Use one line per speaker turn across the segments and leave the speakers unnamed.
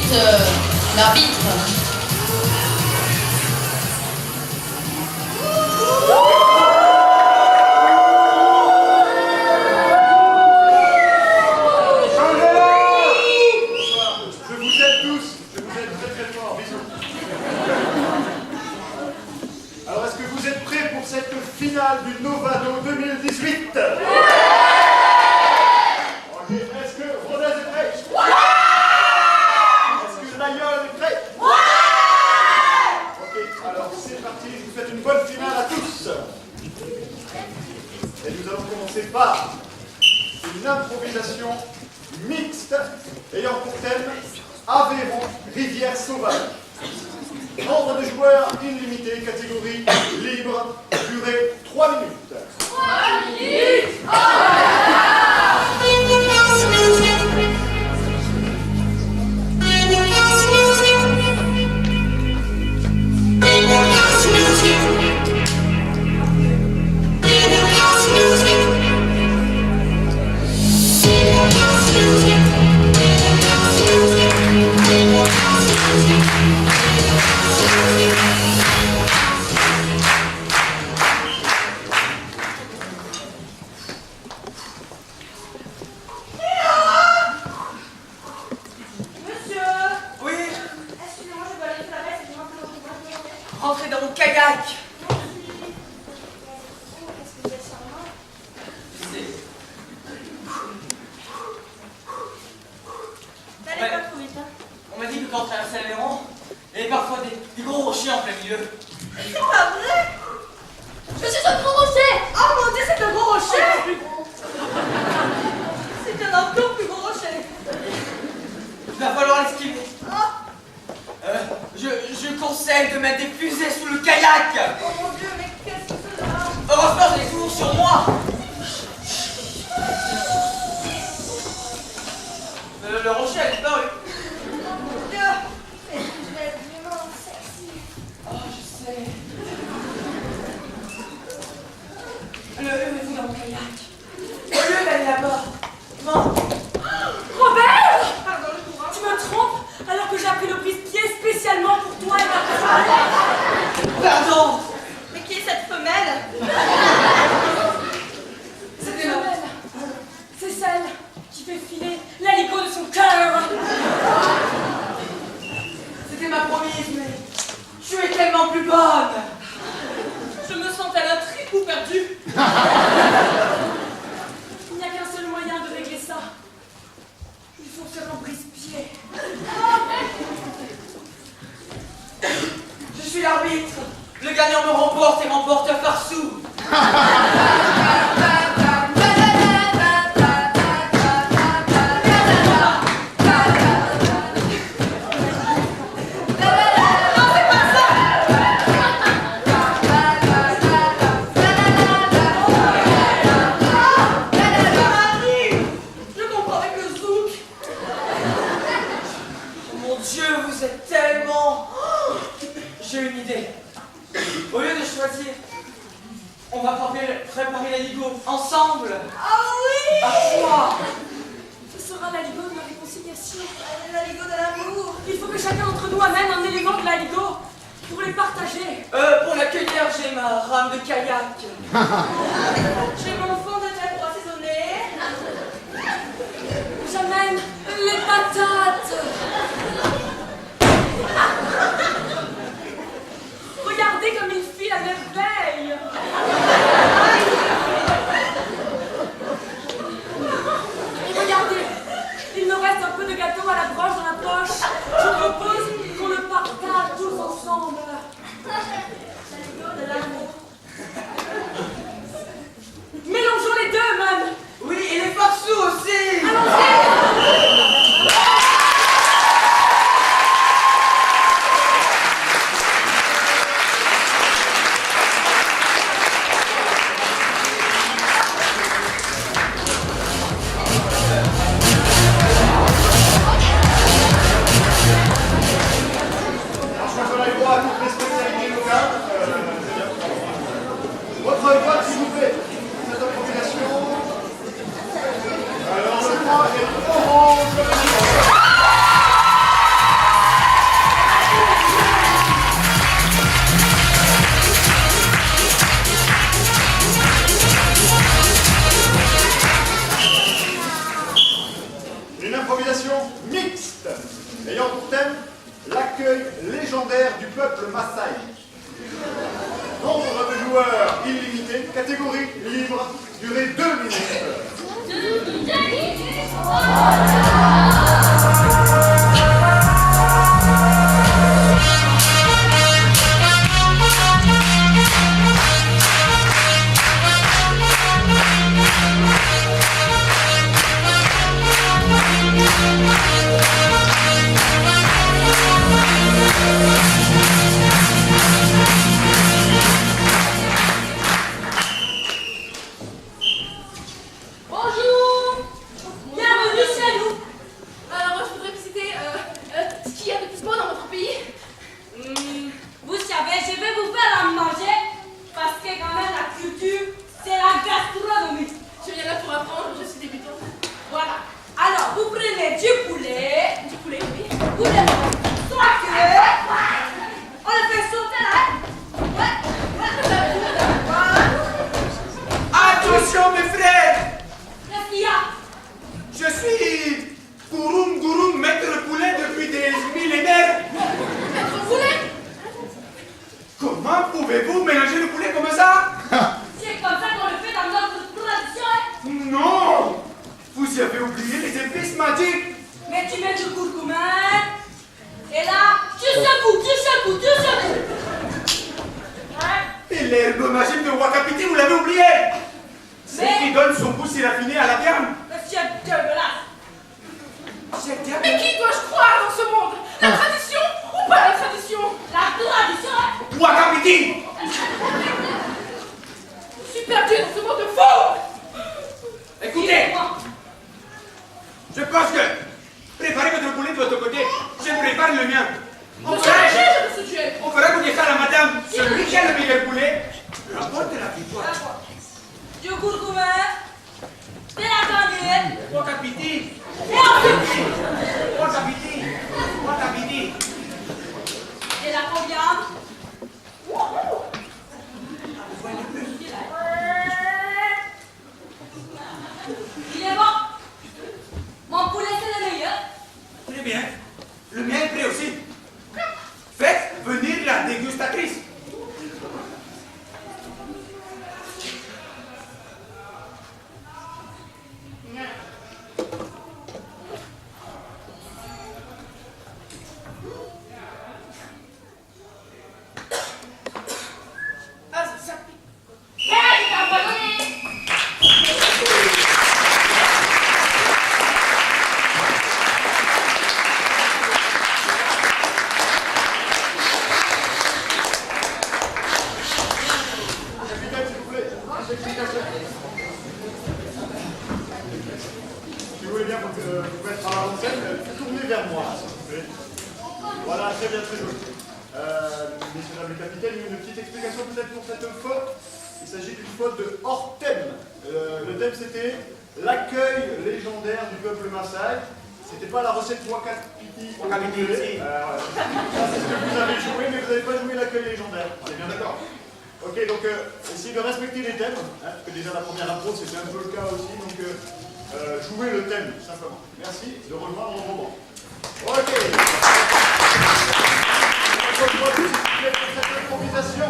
juste l'arbitre.
Finale du Novado 2018. Ok, est-ce que Rodez est prêt? Est-ce que Lion est prêt? Ok, alors c'est parti, je vous souhaite une bonne finale à tous. Et nous allons commencer par une improvisation mixte ayant pour thème Aveyron, rivière sauvage. Nombre de joueurs illimité, catégorie libre, durée 3 minutes.
3 minutes.
Rentrez dans mon kayak.
T'allais pas trop vite, hein?
On m'a dit que quand on traversait l'Aveyron, il y avait parfois des gros rochers en plein milieu.
C'est pas vrai! Je suis un gros rocher! Oh mon dieu, c'est un gros rocher! C'est un encore plus gros rocher!
Il va falloir l'esquiver.
Oh,
Je conseille de mettre des fusées sous le kayak.
oh mon dieu, mais qu'est-ce que c'est là?
Heureusement, je l'ai toujours sur moi. Le rocher a disparu.
Oh mon dieu! Mais je vais être vraiment sexy!
Oh, je sais. Levez-vous dans mon kayak. Au lieu d'aller là-bas. Non.
Robert!
Pardon, le courant.
Tu me trompes alors que j'ai appris le brise-pied spécialement pour toi et ta
Pardon.
Mais qui est cette femelle?
Cette femelle, c'est celle qui fait filer l'aligot de son cœur.
C'était ma promise, mais tu es tellement plus bonne.
Je me sens tel un tripou perdu. Il n'y a qu'un seul moyen de régler ça. Il faut faire un brise-pied.
Je suis l'arbitre. Le gagnant me remporte et remporte un farsou.
Je comprends avec le zouk.
Mon Dieu, vous êtes tellement... J'ai une idée. Au lieu de choisir, on va préparer l'aligot ensemble.
Ah oui!
À toi.
Ce sera l'aligot de la réconciliation.
L'aligot de l'amour!
Il faut que chacun d'entre nous amène un élément de l'aligot pour les partager.
Pour l'accueillir, j'ai ma rame de kayak.
J'ai mon fond de tête pour assaisonner.
J'amène les patates. Regardez comme il file à merveille. Et regardez, il me reste un peu de gâteau à la broche dans la poche. Je propose qu'on le partage tous ensemble.
L'aligot de l'amour.
Mélangeons les deux, même.
Oui, et les farsous aussi.
Ensuite, on a le droit à toutes les spécialités locales. Durée 2 minutes.
Bonjour! Bienvenue chez nous!
Alors, je voudrais visiter ce qu'il y a de plus beau dans votre pays.
Vous savez, je vais vous faire à manger parce que quand même la culture, c'est la gastronomie.
Je viens là pour apprendre, je suis débutante.
Voilà. Alors, vous prenez du poulet,
Du poulet, oui.
vous le soit que on le fait sauter là. Voilà.
Attention mes frères!
Qu'est-ce qu'il y a?
Je suis Gouroum, maître poulet depuis des millénaires.
Maître poulet.
Comment pouvez-vous mélanger le poulet comme ça?
C'est comme ça qu'on le fait dans notre tradition. Hein?
Non! Vous avez oublié les épices magiques.
Mais tu mets du curcuma et là, tu secoues. Hein?
Et l'herbe magique de Wakapiti, vous l'avez oublié? C'est
Mais-
qui donne son goût raffiné à la viande.
Monsieur dégueulasse.
Mais qui dois-je croire dans ce monde? La tradition ou pas la tradition?
La tradition. Hein?
Wakapiti!
Je suis perdue dans ce monde de faux.
Écoutez, je pense que préparez votre poulet de votre côté, je prépare le mien.
Je suis légère de ce duel.
On fera vous dire ça à la madame. Celui qui a le meilleur poulet remporte la victoire.
Du curcuma, de la cannelle
Wakapiti!
et ensuite
Wakapiti! Wakapiti!
de la coriandre. Il est bon. Mon poulet, c'est le meilleur.
Très bien. Le mien est prêt aussi. Faites venir la dégustatrice.
Ah, ça pique.
Hey, t'as abandonné.
Capitaine, s'il vous plaît. Explication. Si vous voulez bien vous mettre à l'avant-scène, tournez vers moi, s'il vous plaît. Voilà, très bien, très joli. Messieurs, dames, les capitaines, une petite explication peut-être pour cette faute. Il s'agit d'une faute de hors thème. Le thème c'était l'accueil légendaire du peuple Maasai. C'était pas la recette Wakapiti.
Wakapiti, si.
Ça c'est ce que vous avez joué, mais vous n'avez pas joué l'accueil légendaire. On est bien d'accord. Ok, donc essayez de respecter les thèmes, hein, parce que déjà la première approche c'était un peu le cas aussi, donc jouez le thème, tout simplement. Merci de rejoindre mon moment. Ok. On se retrouve pour cette improvisation.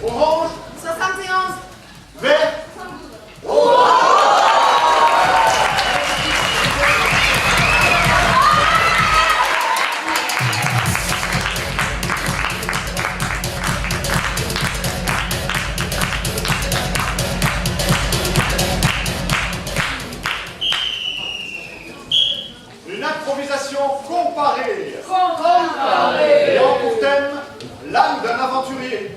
Orange,
71.
vert. Une improvisation comparée. Ayant pour thème l'âme d'un aventurier.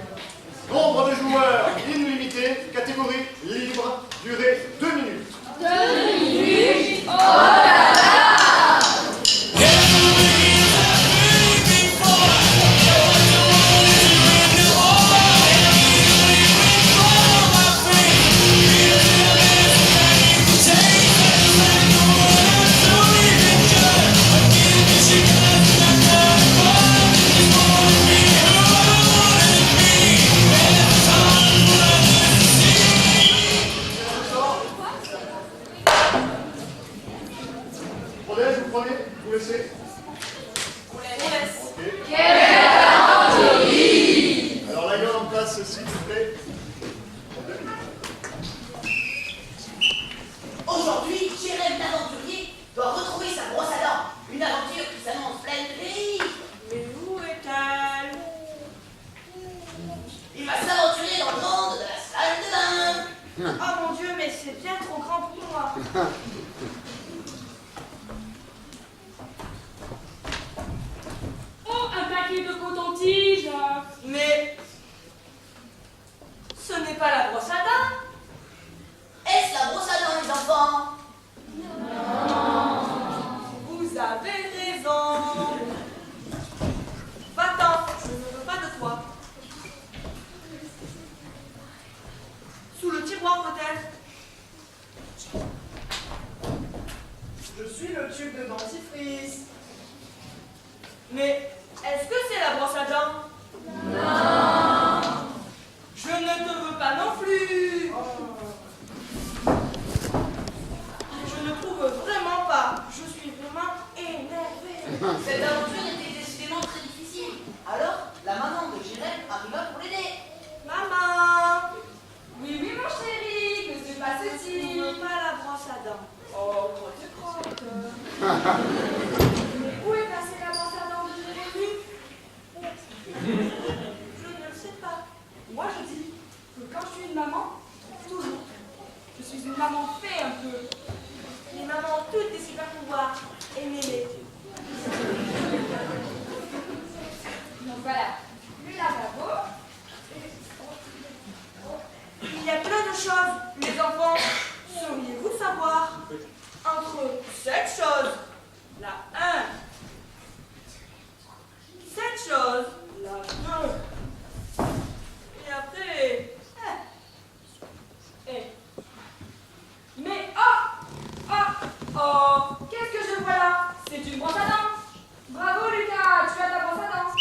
Nombre de joueurs illimité. illimité, catégorie libre, durée 2 minutes.
2 minutes. Oh là là.
Vous prenez, vous laissez.
On laisse.
Ok.
Quelle galanterie.
Alors la gueule en place, s'il vous plaît.
Aujourd'hui, Jérém l'aventurier doit retrouver sa brosse à dents. Une aventure qui s'annonce pleine de périls.
Mais où est-elle?
Il va s'aventurer dans le monde de la salle de bain.
Oh mon Dieu, mais c'est bien trop grand pour moi. Oh, un paquet de coton-tige.
Mais ce n'est pas la brosse à dents.
Est-ce la brosse à dents, les enfants?
Vous avez raison. Va-t'en, je ne veux pas de toi. Sous le tiroir peut-être. Je suis le tube de dentifrice. Mais est-ce que c'est la brosse à dents? Non. Je ne te veux pas non plus. Je ne trouve vraiment pas. Je suis vraiment énervée.
Cette aventure était décidément très difficile. Alors, la maman de Jérém arriva pour l'aider.
Maman,
Oui, oui, mon chéri, que se
je
passe-t-il?
ne veux pas la brosse à dents. Oh, quoi tu croques?
Mais où est passée la brosse à dents de Jérémy?
Je ne le sais pas.
Moi, je dis que quand je suis une maman, toujours, je suis une maman fait un peu.
Les mamans ont toutes des super pouvoirs. Aimez-les.
Donc voilà, le lavabo.
Il y a plein de choses, les enfants. Sauriez-vous savoir entre cette chose, la 1, cette chose, la 2, et après,
Eh. Mais oh! Oh! Oh! Qu'est-ce que je vois là? C'est une brosse à dents! Bravo Lucas, tu as ta brosse à dents!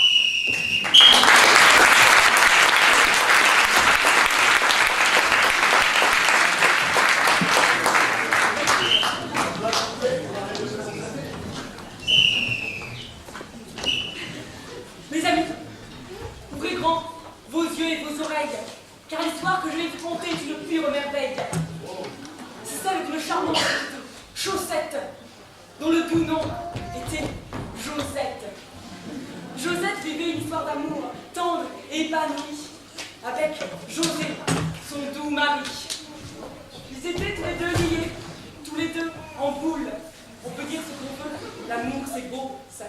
Mes amis, ouvrez grand vos yeux et vos oreilles, car l'histoire que je vais vous conter est une pure merveille. C'est celle d'une charmante Chaussette, dont le doux nom était Josette. Josette vivait une histoire d'amour tendre et épanouie avec José, son doux mari. Ils étaient tous les deux liés, tous les deux en boule. On peut dire ce qu'on veut, l'amour c'est beau, ça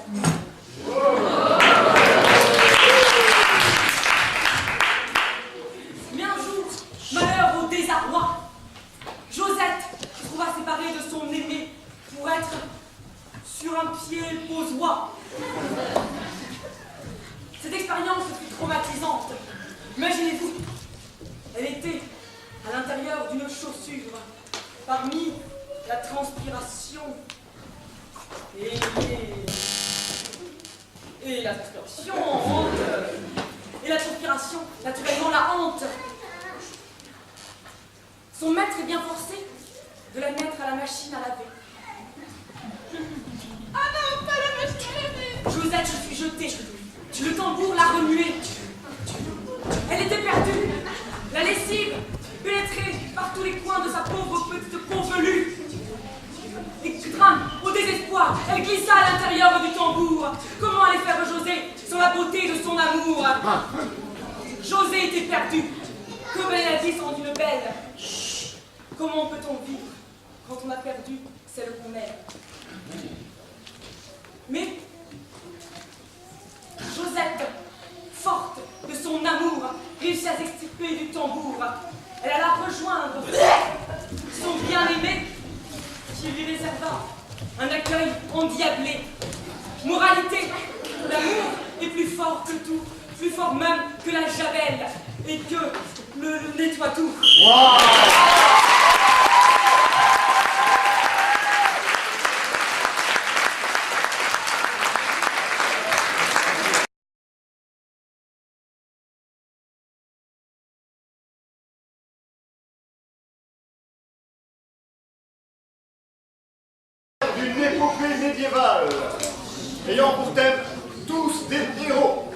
Mais un jour, malheur au désarroi, Josette se trouva séparée de son aimé pour être sur un pied posois. Cette expérience fut traumatisante. Imaginez-vous, elle était à l'intérieur d'une chaussure, parmi la transpiration et la transpiration et la transpiration, naturellement la honte. Son maître est bien forcé de la mettre à la machine à laver.
Ah non, pas la machine à laver.
Josette, je suis jetée. Le tambour l'a remuée. Elle était perdue. La lessive pénétrait par tous les coins de sa pauvre petite peau velue. Extrême, au désespoir, elle glissa à l'intérieur du tambour. Comment aller faire José sans la beauté de son amour? José était perdu. Que belle la vie sans une belle. Comment peut-on vivre quand on a perdu celle qu'on aime? Mais Josette, forte de son amour, réussit à s'extirper du tambour. Elle alla rejoindre son bien-aimé qui lui réserva un accueil endiablé. Moralité, l'amour est plus fort que tout, plus fort même que la javel et que le nettoie tout.
Wow. D'une épopée médiévale ayant pour thème tous des héros.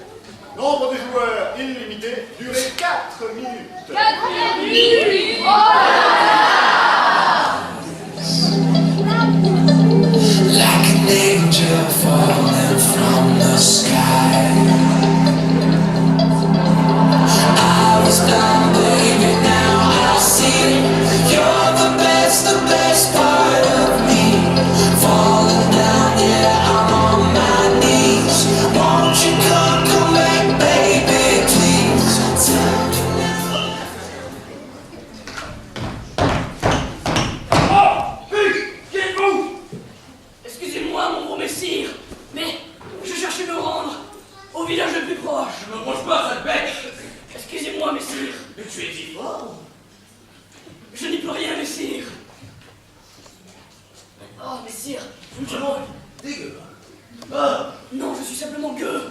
Nombre de joueurs illimité, durée 4 minutes.
4 minutes. Oh
Like an angel falling from the sky. I was down, baby, now I see you're the best part of me. Falling down, yeah, I'm on my knees. Won't you come back, baby, please? Tell me now.
Oh! Qui êtes-vous? Excusez-moi, mon gros messire, mais je cherchais me rendre au village le plus proche.
Je me branche pas, sale bec.
Excusez-moi, messire.
Mais tu es dit fort.
Je n'y peux rien, messire. Oh, messire, vous me demandez.
Dégueu. Ah,
Non, je suis simplement gueux.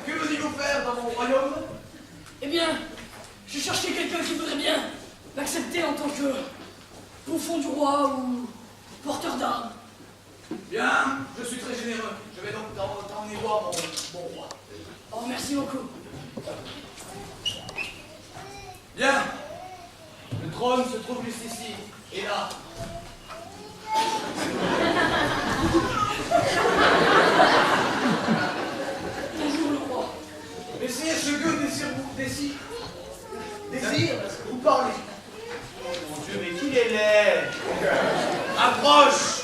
que venez-vous faire dans mon royaume?
Eh bien, je cherchais quelqu'un qui voudrait bien m'accepter en tant que bouffon du roi ou porteur d'armes.
Bien, je suis très généreux. Je vais donc t'emmener voir mon roi.
Oh, merci beaucoup.
Bien. Le trône se trouve juste ici. Et là.
Bonjour, le roi.
Messire, ce gueux désire vous parler. Oh mon Dieu, mais qu'il est laid. Approche.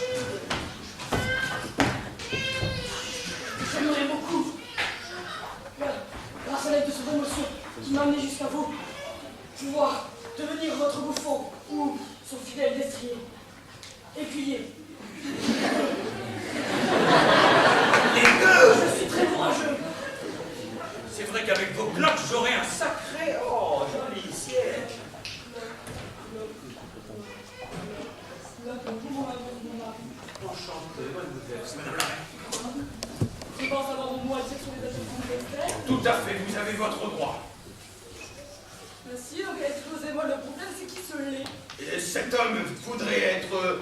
J'aimerais beaucoup, grâce à l'aide de cette émotion qui m'a amené jusqu'à vous, pouvoir devenir votre bouffon ou son fidèle destrier. Écuyer.
Les deux.
Je suis très courageux.
C'est vrai qu'avec vos cloques, j'aurai un sacré... Oh, joli ciel. Enchanté, mademoiselle, madame la reine.
Je pense avoir mon mot à dire sur les affaires.
Tout à fait, vous avez votre droit.
Monsieur, donc exposez-moi le problème, c'est qui ce lait?
Et cet homme voudrait être...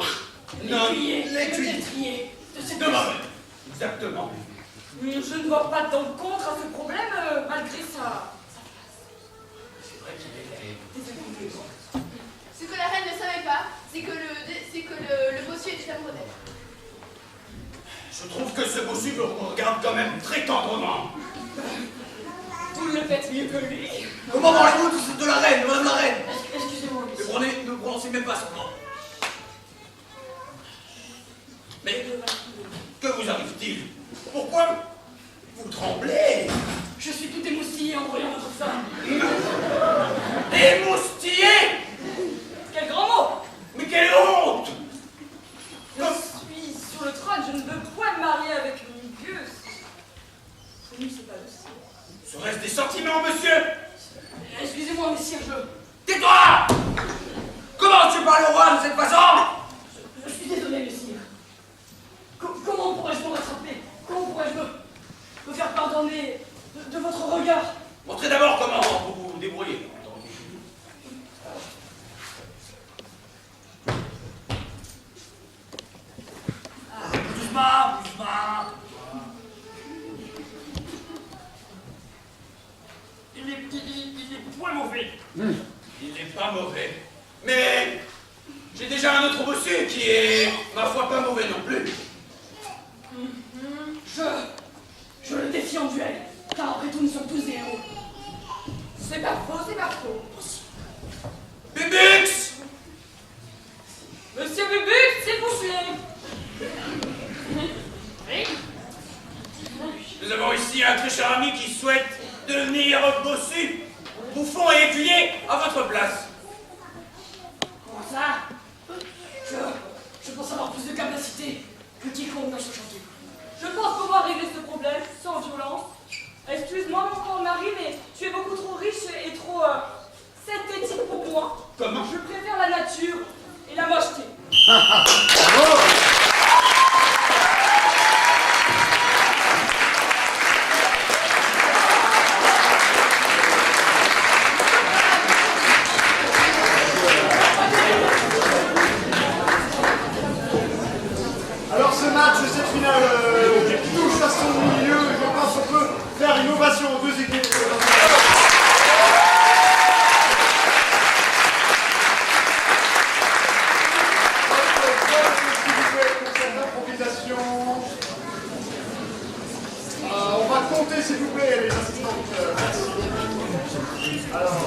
L'écuyer, le
l'écuyer.
destrier de cette
De ma reine. Exactement.
Je ne vois pas d'encontre à ce problème, malgré sa
C'est vrai qu'il est laid.
Ce que la reine ne savait pas, c'est que le bossu était amoureux d'elle.
Je trouve que ce bossu me regarde quand même très tendrement.
Vous le faites mieux que lui.
Comment parlez-vous de la reine, madame la reine?
Excusez-moi,
Ne
monsieur.
ne prononcez même pas son nom. Mais que vous arrive-t-il? Pourquoi vous tremblez?
Je suis tout émoustillé en voyant votre femme.
Émoustillé?
Quel grand mot!
Mais quelle honte!
Je suis sur le trône, je ne veux point me marier avec une gueuse. C'est nous, c'est pas le sien.
Serait-ce des sentiments, monsieur?
Excusez-moi, messire,
Tais-toi! Comment tu parles au roi de cette façon?
je suis désolé, messire. Comment pourrais-je me rattraper? Comment pourrais-je me faire pardonner de votre regard?
Montrez d'abord comment vous vous débrouillez. Doucement, doucement. Il n'est point mauvais. Il n'est pas mauvais. Mais j'ai déjà un autre bossu qui est, ma foi, pas mauvais non plus.
Je le défie en duel, car après tout, nous sommes tous des héros. C'est pas faux, c'est pas faux.
Bubux!
Monsieur Bubu, s'il vous plaît. Oui?
s'il y a un très cher ami qui souhaite devenir bossu, bouffon et écuyer à votre place.
Comment ça? Je pense avoir plus de capacité que quiconque dans ce chantier.
Je pense pouvoir régler ce problème sans violence. Excuse-moi, mon grand mari, mais tu es beaucoup trop riche et trop synthétique pour moi.
Comment?
Je préfère la nature et la mocheté.
Bravo. Alors ce match, cette finale touche à son milieu. Je pense qu'on peut faire une ovation aux deux équipes. S'il vous plaît, pour cette improvisation. On va compter s'il vous plaît les assistantes. Merci. Alors,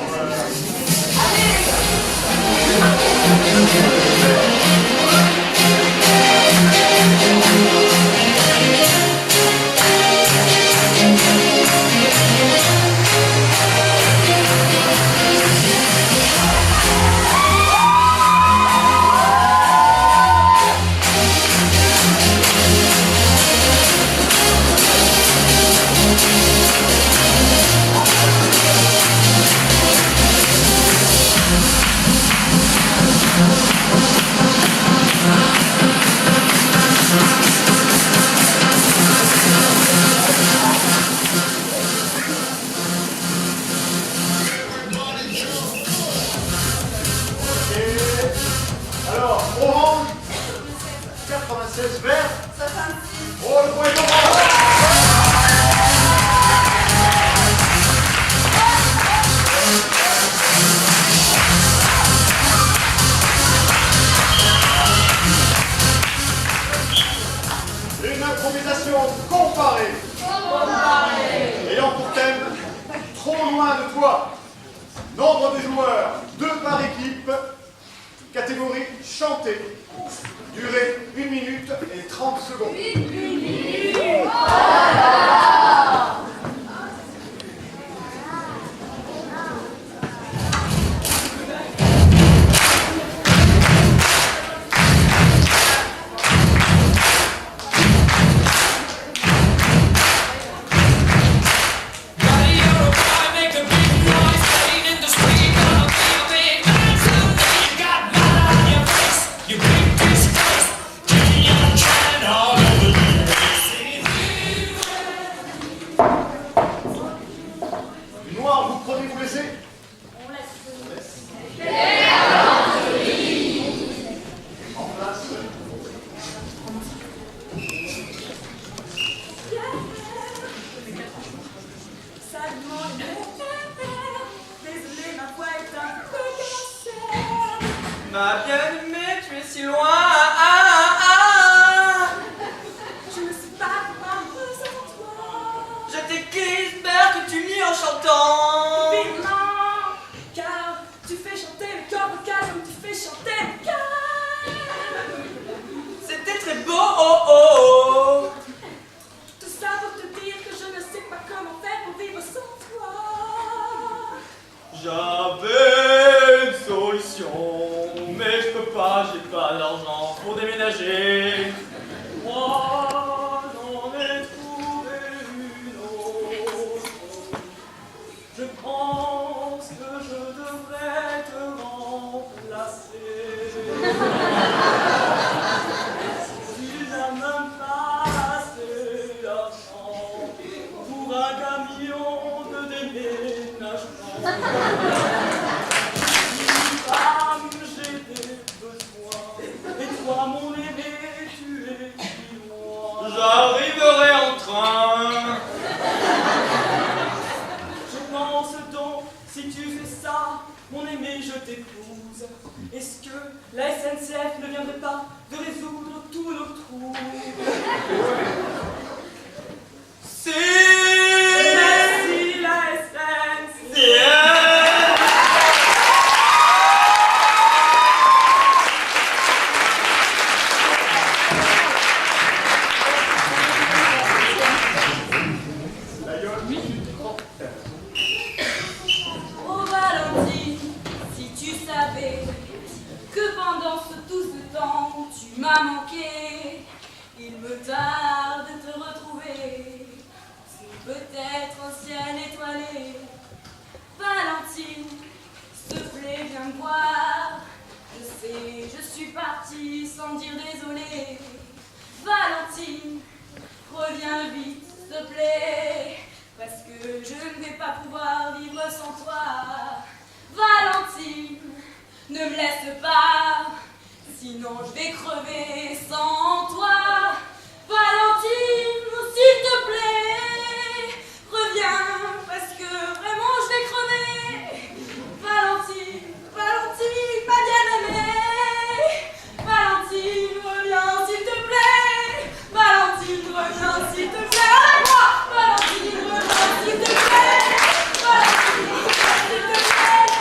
alors, orange, 96 vert. 66. Oh, le point est orange. Une improvisation comparée. Ayant pour thème trop loin de toi. Nombre de joueurs, 2 par équipe. Catégorie chantée. Durée 1 minute et 30 secondes. Noir, vous prenez, vous laissez?
On laisse.
En place.
Ça demande désolé, ma voix est un peu cassée.
Ma bien-aimée, tu es si loin.
Je ne sais pas comment me sans toi.
Je t'écris, j'espère que tu lis en chantant.
Vivement, car tu fais chanter le corps vocal comme tu fais chanter le cœur.
C'était très beau. Oh, oh.
Tout ça pour te dire que je ne sais pas comment faire pour vivre sans toi.
J'avais une solution, mais je peux pas, j'ai pas d'argent pour déménager. Moi, j'en ai trouvé une autre. Je pense que je devrais te remplacer. Tu n'as même pas assez d'argent pour un camion de déménagement. Femme, j'ai des besoins, et toi, mon aimé, tu es si loin. J'arriverai en train. Je pense donc, si tu fais ça, mon aimé, je t'épouse. Est-ce que la SNCF ne viendrait pas de résoudre tous nos trous? Si! Merci la SNCF!
La
reviens vite, s'il te plaît, parce que je ne vais pas pouvoir vivre sans toi. Valentine, ne me laisse pas, sinon je vais crever sans toi. Valentine, s'il te plaît, reviens, parce que vraiment je vais crever. Valentine, Valentine, ma bien-aimée. Valentine, reviens, s'il te plaît. Valentine, reviens, s'il te plaît. Avec moi. Valentine, reviens, s'il te plaît. Valentine, reviens, s'il te plaît.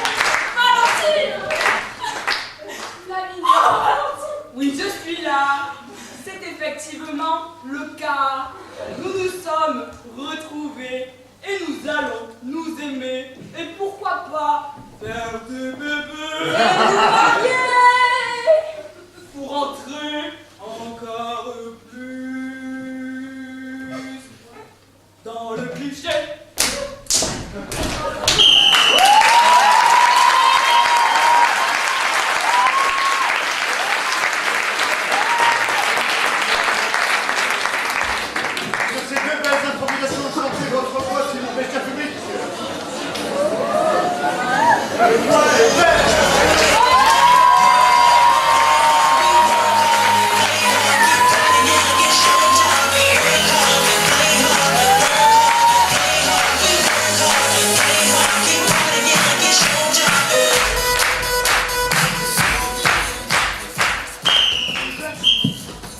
Valentine. Flaminio. Oh, Valentine. Oui, je suis là. C'est effectivement le cas. Nous nous sommes retrouvés et nous allons nous aimer. Et pourquoi pas faire des bébés et nous marier pour entrer encore plus dans le cliché.
Sur ces deux belles improvisations chantées, votre voix, s'il vous plaît, cher public. Le voix est belle.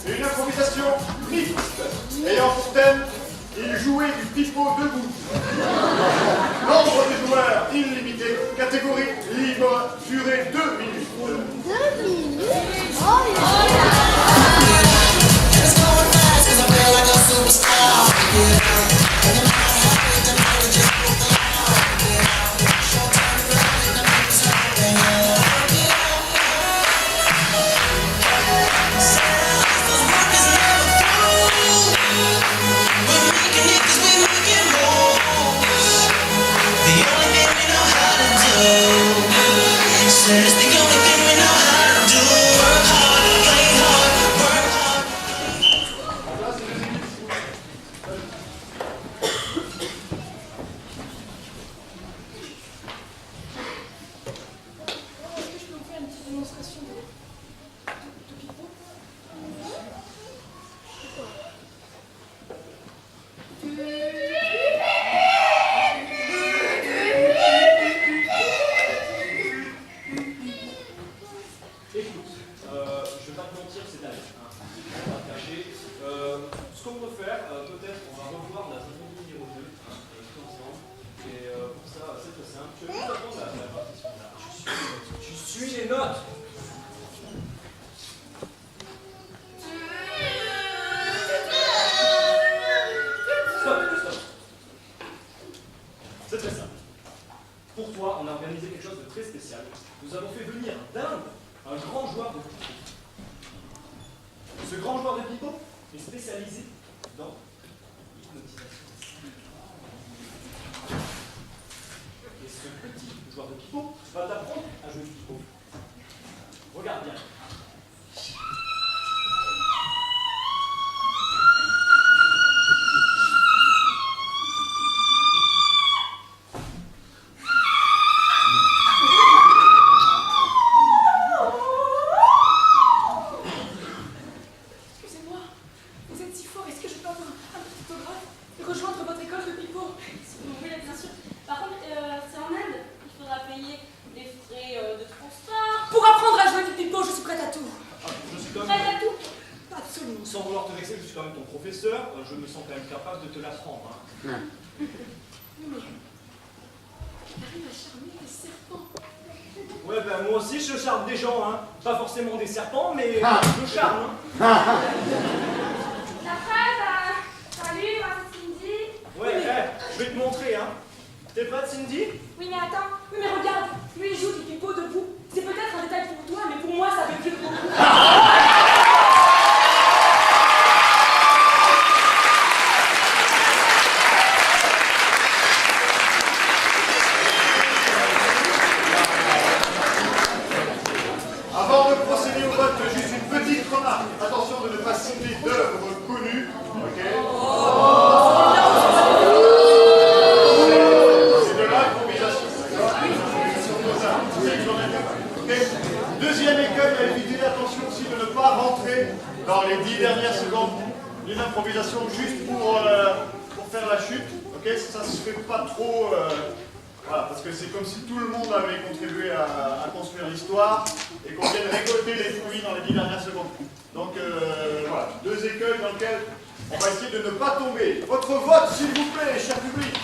Une improvisation mixte, ayant pour thème il jouait du pipeau debout. Nombre de joueurs illimité, catégorie libre, durée 2 minutes.
2 minutes? Oh là
Says the only thing we know how to do. Work hard, play hard, work hard.
Est-ce que je peux vous faire une petite démonstration de pipeau?
Écoute, je vais pas te mentir, c'est à l'aise, hein. On va pas te cacher. Ce qu'on peut faire, peut-être, on va revoir la symphonie numéro 2, hein, tout ensemble. Et pour ça, c'est très simple. Tu veux juste apprendre la partition là. Tu suis les notes. Stop, stop. C'est très simple. Pour toi, on a organisé quelque chose de très spécial. Nous avons fait venir d'Inde un grand joueur de pipeau. Ce grand joueur de pipeau est spécialisé dans l'hypnotisation. Et ce petit joueur de pipeau va t'apprendre à jouer du pipeau. Regarde bien.
Excusez-moi, vous êtes si fort, est-ce que je peux avoir un petit autographe et rejoindre votre école de pipeau?
Oui, bien sûr. Par contre, c'est en Inde. Il faudra payer les frais de transport.
Pour apprendre à jouer du pipeau, je suis prête à tout.
Je suis quand
Prêt
même,
à tout.
Absolument.
sans vouloir te vexer, je suis quand même ton professeur. Je me sens quand même capable de te l'apprendre. Hein.
Oui, mais j'arrive à charmer des serpents.
Ouais, ben moi aussi je charme des gens, hein. Pas forcément des serpents, mais je charme. Hein.
La phrase, salut, moi c'est Cindy.
Ouais, je vais te montrer, hein. T'es prête, Cindy?
Oui, mais attends. Oui, mais regarde. Lui, il joue du pipeau debout. C'est peut-être un détail pour toi, mais pour moi, ça veut dire beaucoup.
Avant de procéder au vote, juste une petite remarque. Attention de ne pas citer Une improvisation juste pour faire la chute, ok? Ça se fait pas trop, voilà, parce que c'est comme si tout le monde avait contribué à construire l'histoire et qu'on vienne récolter les fruits dans les 10 dernières secondes. Donc voilà, 2 écueils dans lesquels on va essayer de ne pas tomber. Votre vote, s'il vous plaît, cher public.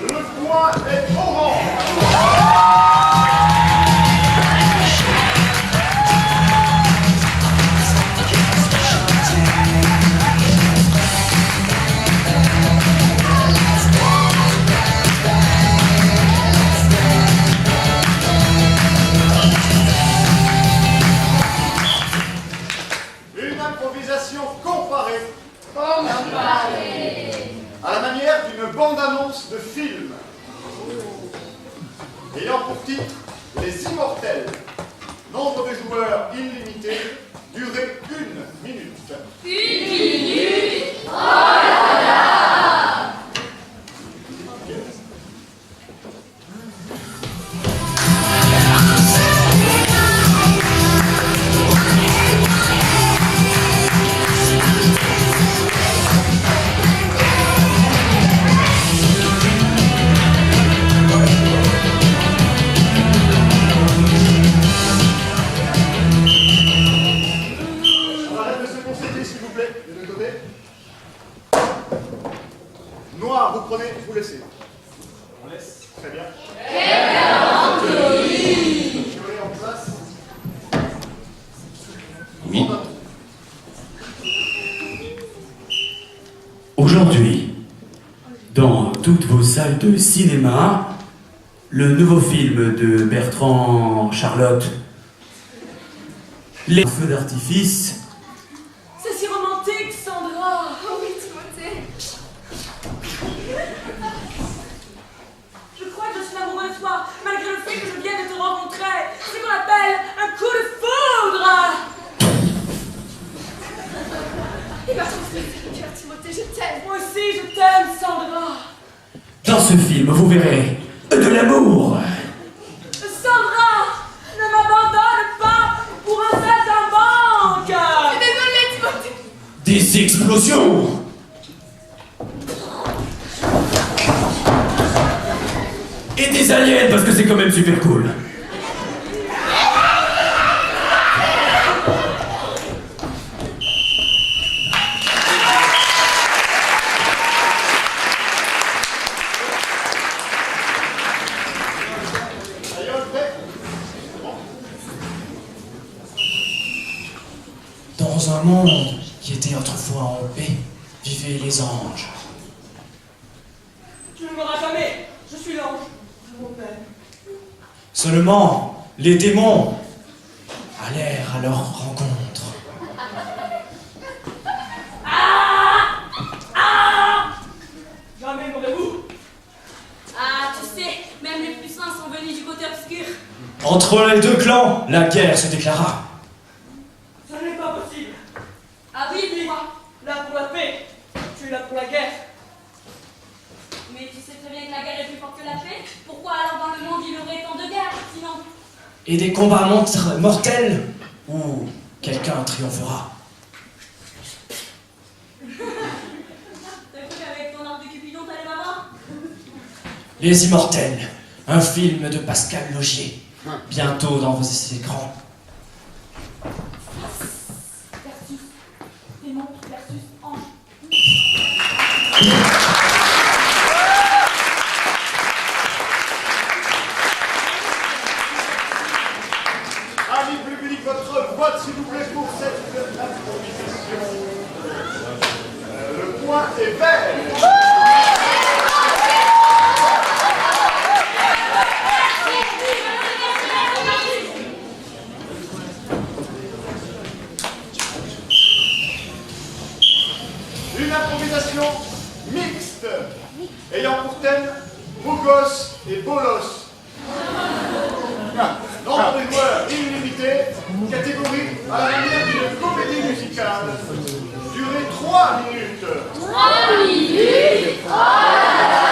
Le point est orange. Une improvisation comparée. À la manière d'une bande-annonce de film. Ayant pour titre Les Immortels. Nombre de joueurs illimité. Durée 1 minute.
1 minute? Oh là là!
On arrête de se concentrer, s'il vous plaît, des deux côtés. Noir, vous prenez, vous laissez. On laisse. Très bien. Violet en place.
Oui. Aujourd'hui, dans toutes vos salles de cinéma, le nouveau film de Bertrand Charlotte, Les feux d'artifice.
C'est si romantique, Sandra.
Oh oui, Timothée.
Je crois que je suis amoureux de toi, malgré le fait que je viens de te rencontrer. C'est ce qu'on appelle un coup de foudre.
Il m'a transmis le cœur, Timothée, je t'aime.
Moi aussi, je t'aime, Sandra.
Dans ce film, vous verrez de l'amour.
Sandra, ne m'abandonne pas pour un saltimbanque.
Désolée, Timothée.
Des explosions. Et des aliens, parce que c'est quand même super cool.
Allez, on le fait.
Dans un monde qui était autrefois en paix, vivaient les anges.
Tu ne m'auras jamais. Je suis l'ange de mon père.
Seulement, les démons allèrent à leur rencontre.
Jamais m'aurez-vous.
Ah, tu sais, même les plus saints sont venus du côté obscur.
Entre les deux clans, la guerre se déclara.
Ce n'est pas possible.
Ah oui, dis-moi.
Là pour la paix, tu es là pour la guerre.
Mais tu sais très bien que la guerre est plus forte que la paix. Pourquoi alors dans le monde il y aurait tant de guerres, sinon?
Et des combats mortels où quelqu'un triomphera.
T'as cru qu'avec ton arbre de Cupidon t'allais m'avoir?
Les Immortels, un film de Pascal Logier. Bientôt dans vos écrans.
Versus démon versus ange.
Amis public, votre vote, s'il vous plaît, pour cette improvisation. Le point est vert. Une improvisation mixte, ayant pour thème beau gosse et bolos. Nombre de joueurs illimité, catégorie à la manière d'une comédie musicale. Durée 3 minutes.
3 minutes? Oh là là!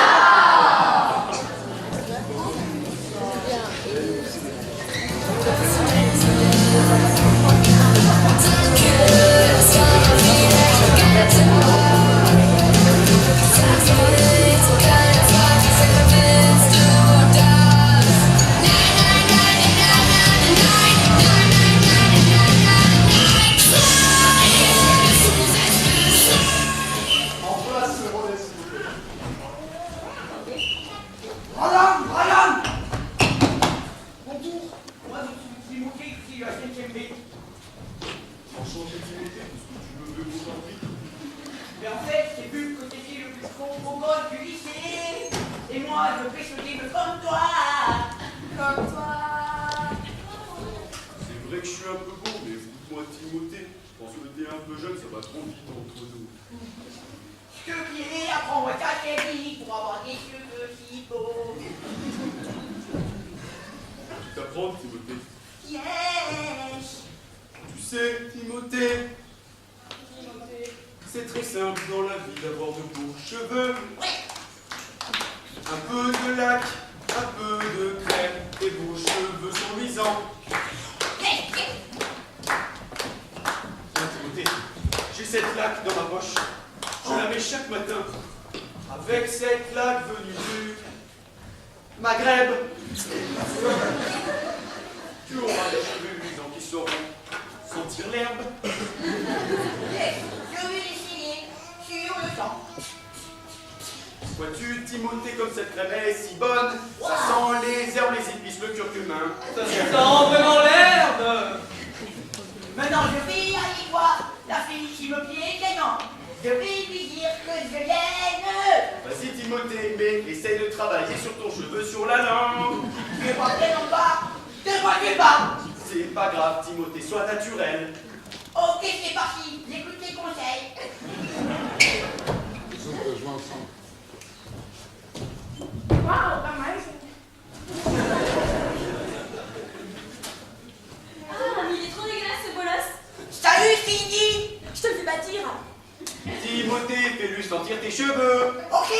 Yes.
noter tout ce que tu me veux aujourd'hui.
Mais en fait, j'ai vu que t'étais le plus gros beau gosse du lycée. Et moi, je fais ce livre comme toi.
Comme toi.
C'est vrai que je suis un peu beau, mais écoute-moi Timothée, je pense que t'es un peu jeune, ça va trop vite entre nous.
Ce qui est, apprends-moi ta technique pour avoir des cheveux si beaux.
Tu t'apprends Timothée.
Yes.
Tu sais, Timothée, c'est très simple dans la vie d'avoir de beaux cheveux. Un peu de lac, un peu de crème, tes beaux cheveux sont luisants. Tiens, Timothée, j'ai cette laque dans ma poche. Je la mets chaque matin. Avec cette laque venue du Maghreb, tu auras des cheveux luisants qui sauront sentir l'herbe.
Je vais l'essayer sur le sang.
Vois-tu, Timothée, comme cette crème est si bonne, ça sent les herbes, les épices, le curcumin.
Ça sent vraiment l'herbe.
Maintenant, je vais aller voir la fille qui me plaît gagnant. Je vais lui dire que je l'aime.
Vas-y, Timothée, mais essaye de travailler sur ton cheveu, sur la langue.
Je vois tellement pas. De quoi tu parles?
C'est pas grave, Timothée, sois naturel.
Ok, c'est parti. J'écoute tes conseils.
Ils ont rejoint ensemble.
Waouh, pas mal.
Ah, mais il est trop dégueulasse ce bolos.
Salut, Cindy.
Je te le fais bâtir.
Timothée, fais-lui sentir tes cheveux.
Ok.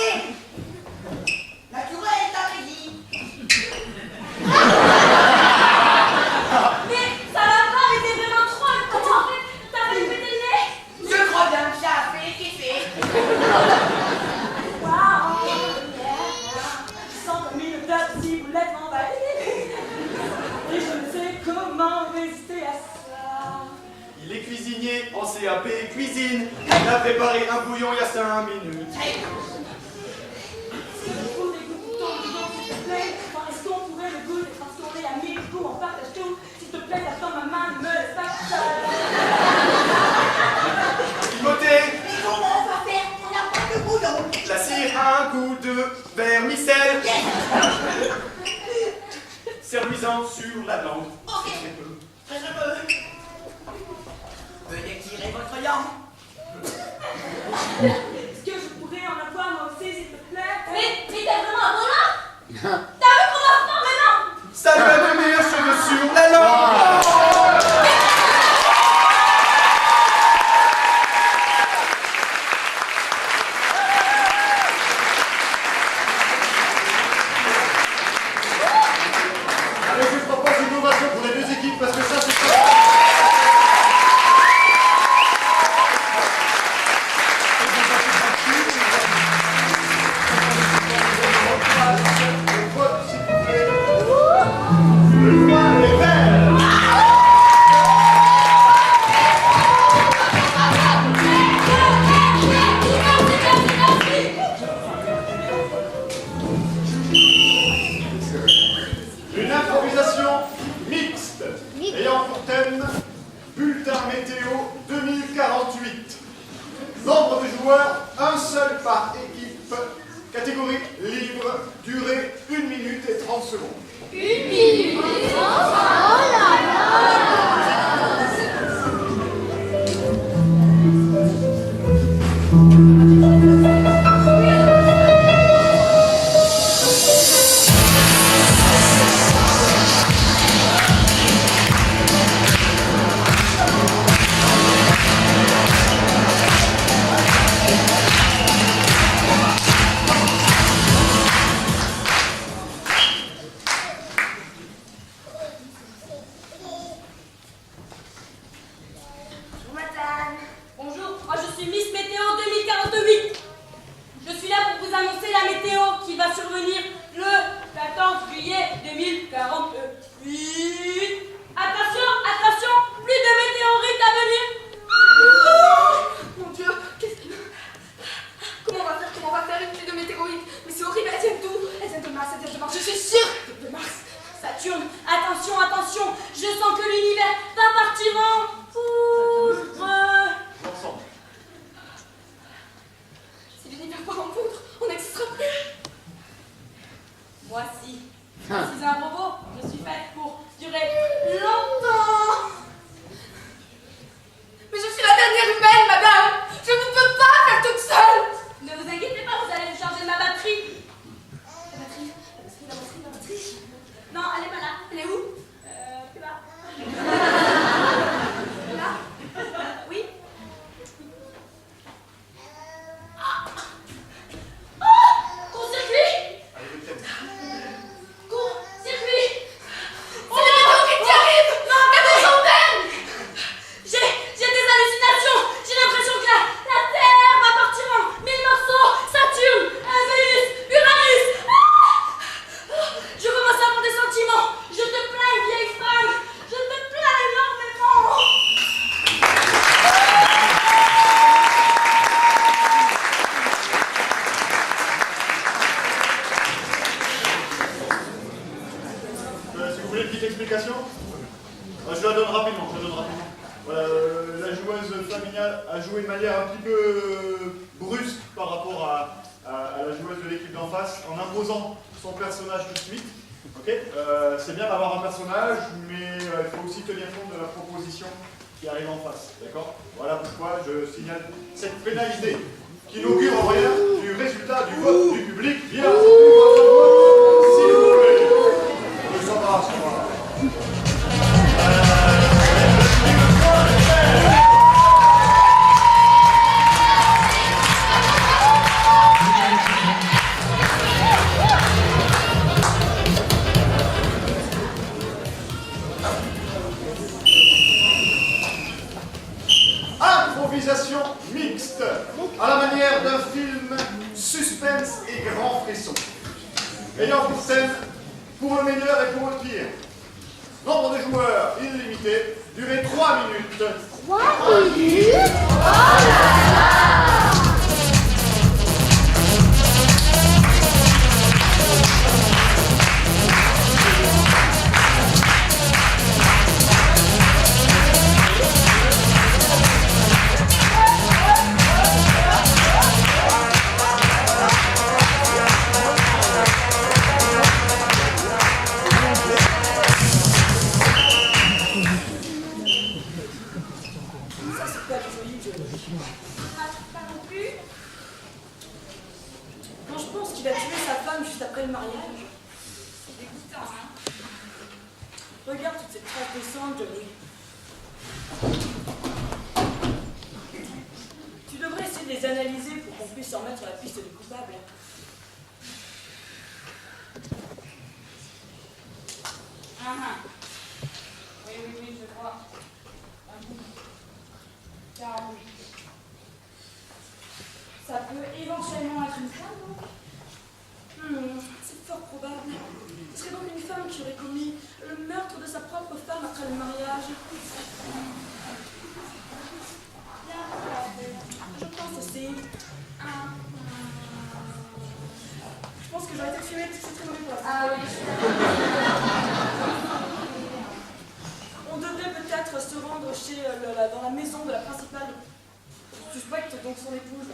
Naturel, t'avais dit.
Mais ça va pas, mais t'es vraiment trop important. En fait, t'as fait péter le nez.
Je crois bien que ça a fait kiffer.
Waouh. Je sens comme une tape ciboulette m'envahir. Et je ne sais comment résister à ça.
Il est cuisinier en CAP cuisine. Il a préparé un bouillon il y a 5 minutes.
Est-ce que je trouve des goûts tout le temps, s'il te plaît? Enfin, est-ce qu'on pourrait le goûter parce qu'on est amis, du coup on partage tout? S'il te plaît, attends ma main, ne me laisse pas seule.
Timothée,
Mais comment on va faire? On n'a pas de bouillon.
la cire a un goût de vermicelle. Serluisant sur la langue.
Ok. Très heureux. Veuillez tirer votre langue.
Est-ce que je pourrais en avoir moi aussi, s'il te plaît?
Mais t'es vraiment un bonhomme. T'as vu qu'on va faire maintenant?
Ça lui a donné un cheveu sur la langue.
Allez, je propose une ovation pour les deux équipes parce que ça, c'est pas... Au vote, s'il vous plaît. Le point est vert. Une improvisation mixte ayant pour thème Bulletin météo 2048. Nombre de joueurs, un seul par équipe. Catégorie libre, durée 1 minute et 30 secondes.
Une minute. Oh là là.
a joué de manière un petit peu brusque par rapport à la joueuse de l'équipe d'en face, en imposant son personnage tout de suite. Okay, c'est bien d'avoir un personnage, mais il faut aussi tenir compte de la proposition qui arrive en face. D'accord? Voilà pourquoi je signale cette pénalité qui n'augure en rien du résultat du vote du public via votre vote, s'il vous plaît. Ça va, ça va. Improvisation mixte, à la manière d'un film suspense et grand frisson, ayant pour thème pour le meilleur et pour le pire. Nombre de joueurs illimité, durée 3 minutes.
3 minutes? Oh là là!
Non, je pense qu'il a tué sa femme juste après le mariage.
C'est dégoûtant, hein?
Regarde toutes ces traces de sang, Johnny. Tu devrais essayer de les analyser pour qu'on puisse en mettre sur la piste du coupable.
Oui, je vois. Car oui. Ça peut éventuellement être une femme, donc?
C'est fort probable. Ce serait donc une femme qui aurait commis le meurtre de sa propre femme après le mariage. Je pense aussi. Je pense que j'aurais été fumée parce que c'est très mauvais pour la santé.
Ah oui, je suis d'accord.
On devrait peut-être se rendre chez, dans la maison de la principale suspecte, donc son épouse.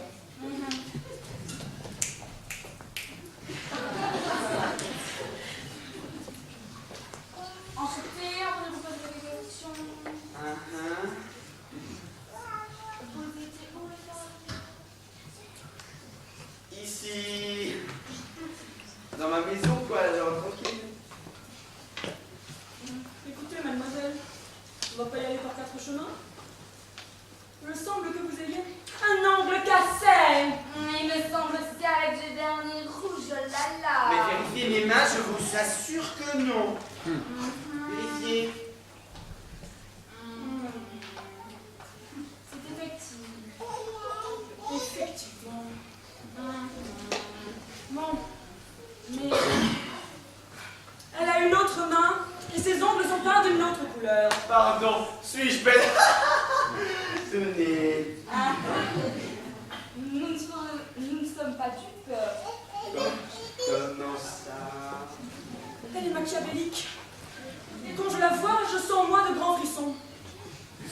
Enchantée, on peut vous poser des questions. Vous étiez où, les femmes?
Ici, dans ma maison, quoi, genre tranquille.
Écoutez, mademoiselle, on va pas y aller par 4 chemins. Il semble que vous ayez un angle cassé.
Il me semble aussi avec le dernier rouge, oh là là.
Mais vérifiez mes mains, je vous assure que non. Vérifiez.
C'est effectif.
Effectivement. Bon, mais elle a une autre main et ses ongles sont peints d'une autre couleur.
Pardon, suis-je belle? Ce nez.
Nous ne sommes pas dupes.
Comment ça?
Elle est machiavélique. Et quand je la vois, je sens en moi de grands frissons.
Je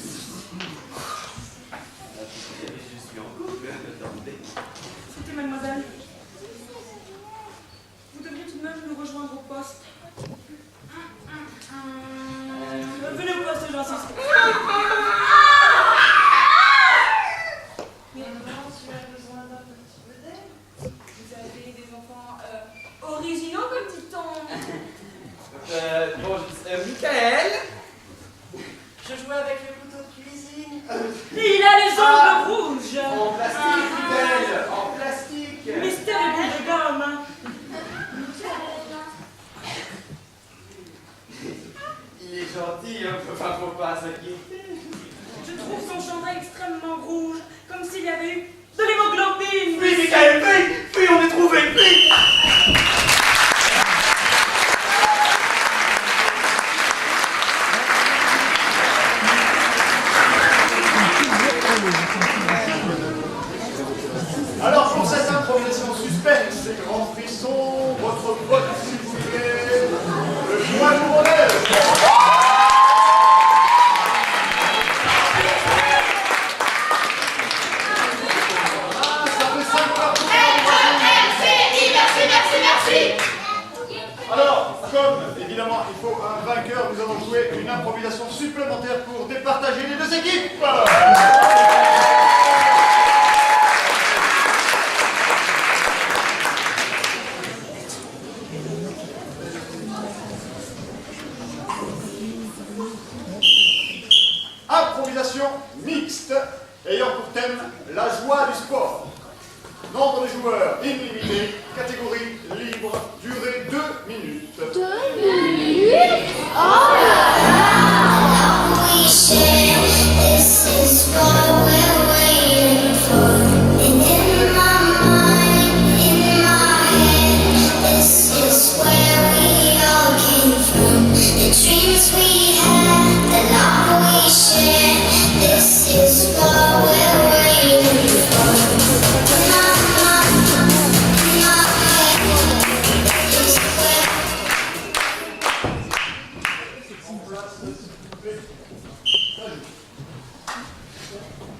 suis en couple, attendez.
Écoutez, mademoiselle, vous devriez tout de même nous rejoindre au poste. Venez au poste, j'insiste.
Mais comment tu as besoin d'un petit peu d'aide? Vous avez des enfants originaux, comme dit-on.
Bon, Michael?
Je jouais avec le couteau de cuisine.
Il a les ongles rouges.
En plastique, belle, en plastique.
Mystère et boule de gomme.
Il est gentil, hein, enfin, faut pas s'inquiéter.
Je trouve son chandail extrêmement rouge, comme s'il y avait eu de l'hémoglobine.
Oui, Michael, oui, on est trouvé, oui.
Alors pour cette improvisation suspense et grand frisson, votre vote s'il vous plaît, le point couronnel. jouer une improvisation supplémentaire pour départager les deux équipes. Improvisation mixte ayant pour thème la joie du sport. Nombre de joueurs illimité, catégorie libre, durée 2 minutes.
2 minutes? Oh là là! We share, this is what we're waiting for. And in my mind, in my head, this is where we all came from. The dreams we had, the love we shared, this is what we're waiting for.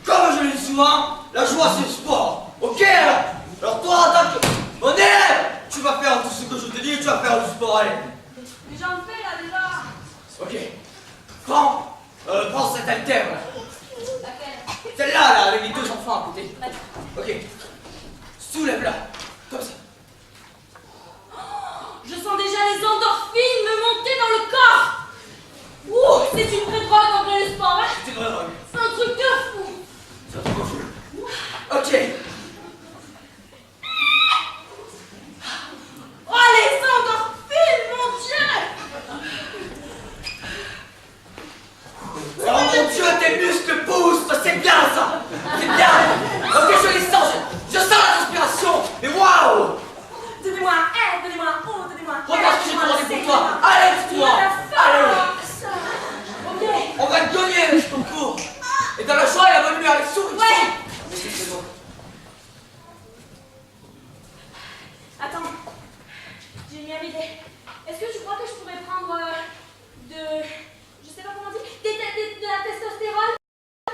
Comme je le dis souvent, la joie c'est le sport. Ok alors toi, en tant que mon élève, tu vas faire tout ce que je te dis, tu vas faire du sport, allez.
Mais j'en fais là déjà.
Ok. Prends cette haltère là.
Laquelle?
Celle-là là, avec les 2 enfants à côté. Ok. Soulève-la. Comme ça.
Je sens déjà les endorphines me monter dans le corps. Ouh, c'est une vraie drogue en plein sport, hein?
C'est vrai, drogue.
C'est un truc de fou.
C'est un truc de fou. Ok.
Oh, les endorphines, mon Dieu!
Oh mon Dieu, tes muscles poussent, c'est bien ça. C'est bien. Ok, je les sens. Je sens la respiration. Mais waouh!
Donnez-moi un R, donnez-moi un O, donnez-moi un R.
Regarde ce que j'ai demandé pour toi. Allège-toi. Allez.
Ok.
On va te gagner ce concours. Et dans la joie et la bonne humeur, les souris.
Ouais.
C'est bon.
Attends, j'ai une meilleure idée. Est-ce que tu crois que je pourrais prendre je sais pas comment dire, de la testostérone?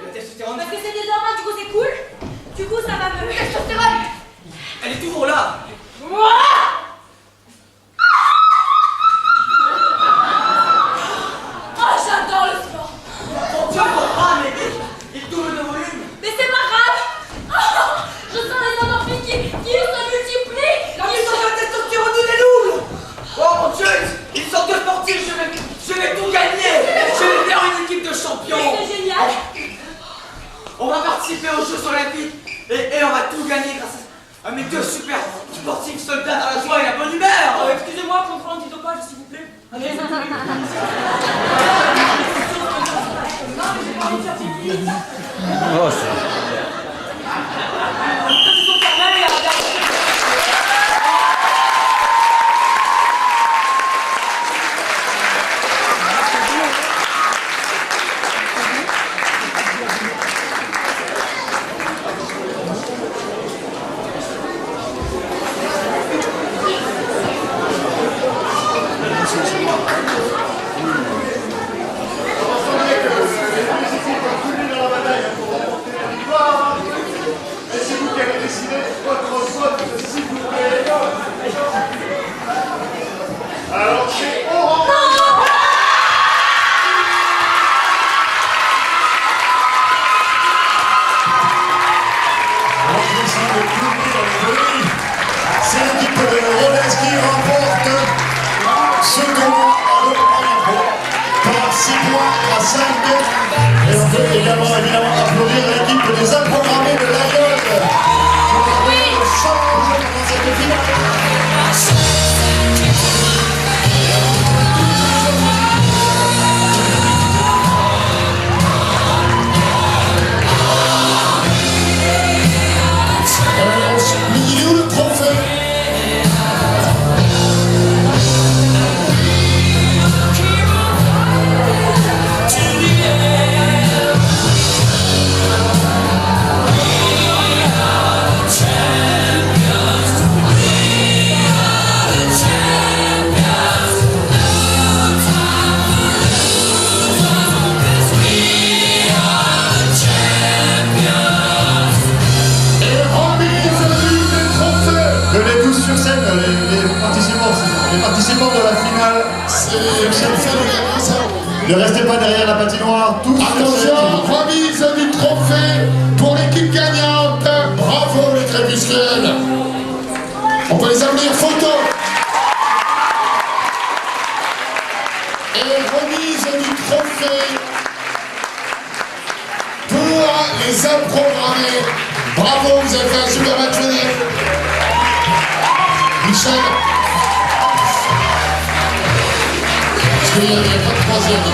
La testostérone.
Parce que c'est des hormones, du coup c'est cool. Du coup ça va me... Testostérone.
Elle est toujours là.
Moi. Oh, j'adore le sport.
Mon Dieu, comprends, mais il double de volume.
Mais c'est pas grave. Oh, je sens les endorphines qui se multiplient.
Ils sont de testostérone de délouble. Oh mon Dieu, ils sont deux sportifs, je vais tout gagner. Je vais faire une équipe de champions.
C'est génial.
On va participer aux Jeux Olympiques et on va tout gagner grâce à mes 2 super sportifs soldats dans la joie et la bonne humeur.
Excusez-moi, contrôle antidopage, s'il vous plaît. Allez, non, mais j'ai pas envie de faire pipi.
Oh, c'est...
Ils sont fermés, regarde.
Alors c'est orange.
C'est l'équipe de Rodez qui remporte ce tournoi par 6 points à 5. Et on peut également évidemment applaudir l'équipe des improgrammés de la Gueule qui change dans cette finale. Il est où le trophée? Venez tous sur scène, les participants de la finale. C'est le chef de la Ne restez pas derrière la patinoire. Tous
Attention, remise du trophée pour l'équipe gagnante. Bravo les crépuscules. On peut les amener en photo. Et remise du trophée pour les improgrammés. Bravo, vous avez fait un super match. Michel. Parce qu'il n'y avait pas de troisième.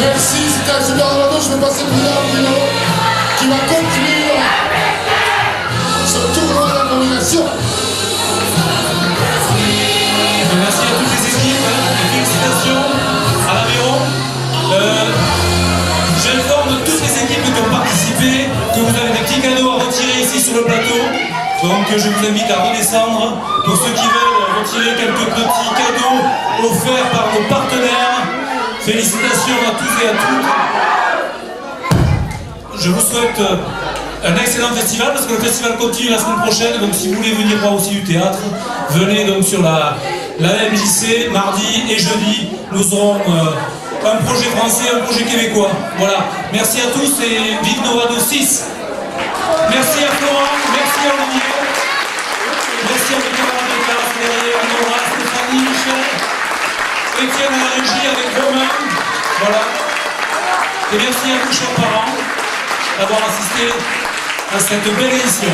Merci, c'était un super rando. Je vais passer plus tard, Bruno, qui va conclure ce tournoi de la nomination.
Merci à toutes les équipes, et félicitations à l'Aveyron. J'informe toutes les équipes qui ont participé que vous avez des petits cadeaux à retirer ici sur le plateau. Donc je vous invite à redescendre pour ceux qui veulent retirer quelques petits cadeaux offerts par nos partenaires. Félicitations à tous et à toutes. Je vous souhaite un excellent festival parce que le festival continue la semaine prochaine. Donc si vous voulez venir voir aussi du théâtre, venez donc sur la MJC mardi et jeudi. Nous aurons un projet français, un projet québécois. Voilà. Merci à tous et vive Novado 6. Merci à Florent, merci à Olivier, merci à mes camarades de classe derrière, Nora, Stéphanie, Michel, Étienne à la régie avec Romain. Voilà. Et merci à vous, chers parents, d'avoir assisté à cette belle édition.